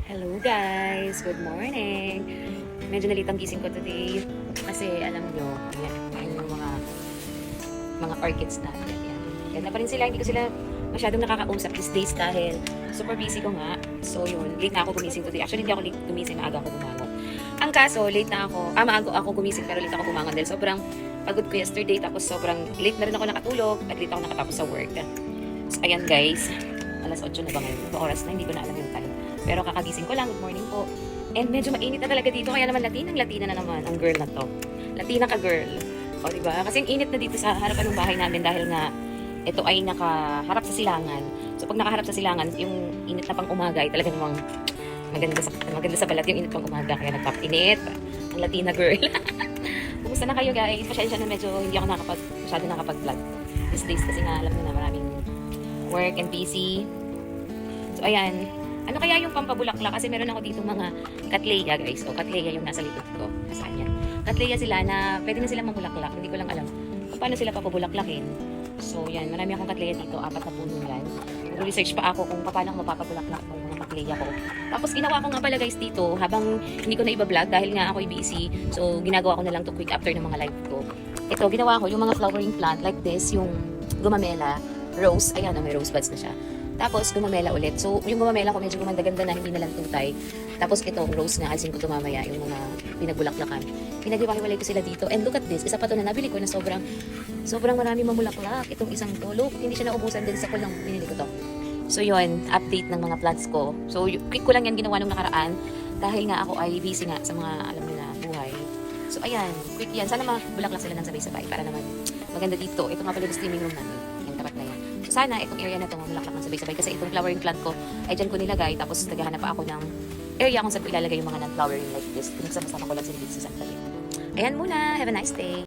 Hello guys! Good morning! Medyo nalitang gising ko today kasi alam nyo, ayan yung mga orchids natin. Ayan. Ganda pa rin sila, hindi ko sila masyadong nakakausap these days dahil super busy ko nga. So yun, late na ako gumising today. Actually hindi ako late gumising, maaga ako bumangon. Ang kaso, late na ako, maaga ako gumising pero late ako bumangon dahil sobrang pagod ko yesterday tapos sobrang late na rin ako nakatulog at late ako nakatapos sa work. So ayan guys, alas 8 na ba ngayon? Ito oras na, hindi ko na alam yung time. Pero kakagising ko lang, good morning po. And medyo mainit na talaga dito, kaya naman Latina na naman ang girl na to. Latina ka girl. O diba? Kasi ang init na dito sa harapan ng bahay namin dahil nga ito ay nakaharap sa silangan. So pag nakaharap sa silangan, yung init na pang umaga ay talaga namang maganda sa balat yung init pang umaga. Kaya nagpapinit. Ang Latina girl. Kumusta na kayo guys? Pasensya na medyo hindi ako masyado nakapag-vlog. These days kasi nga alam mo na maraming work and busy. So ayan. Ano kaya yung pampabulaklak? Kasi meron ako dito mga Cattleya guys. O Cattleya yung nasa likod ko. Nasaan yan? Cattleya sila na pwede na silang mamulaklak. Hindi ko lang alam kung paano sila papabulaklakin. So yan, marami akong Cattleya dito. 4 na puno yan. Nag-research pa ako kung paano ako mapapabulaklak ng mga Cattleya ko. Tapos ginawa ko nga pala guys dito habang hindi ko na iba-vlog dahil nga ako busy. So ginagawa ko na lang to quick after ng mga live ko. Ito, ginawa ko yung mga flowering plant like this, yung gumamela, rose. Ayan, may rose buds na siya. Tapos, gumamela ulit. So, yung gumamela ko medyo gumanda-ganda na, hindi na lang tutay. Tapos, itong rose na, alisin ko ito mamaya, yung mga pinagbulaklakan. Pinaghiwa-hiwalay ko sila dito. And look at this, isa pa to na nabili ko na sobrang marami mamulaklak. Itong isang to, look, hindi siya naubusan din sa kulang binili ko to. So, yun, update ng mga plants ko. So, quick ko lang yan ginawa nung nakaraan. Dahil nga ako ay busy nga sa mga, alam nyo na, buhay. So, ayan, quick yan. Sana mabulaklak sila ng sabay-sabay para naman maganda dito. Ito nga pala yung steaming room namin. Yung tapat na yan. So, sana itong area na ito mamulaklak ng sabay-sabay kasi itong flowering plant ko ay dyan ko nilagay tapos naghahanap pa ako ng area kung saan ko ilalagay yung mga non-flowering like this. Pinagsama-sama ko lang sila dito sa Santa Fe. Ayan muna. Have a nice day.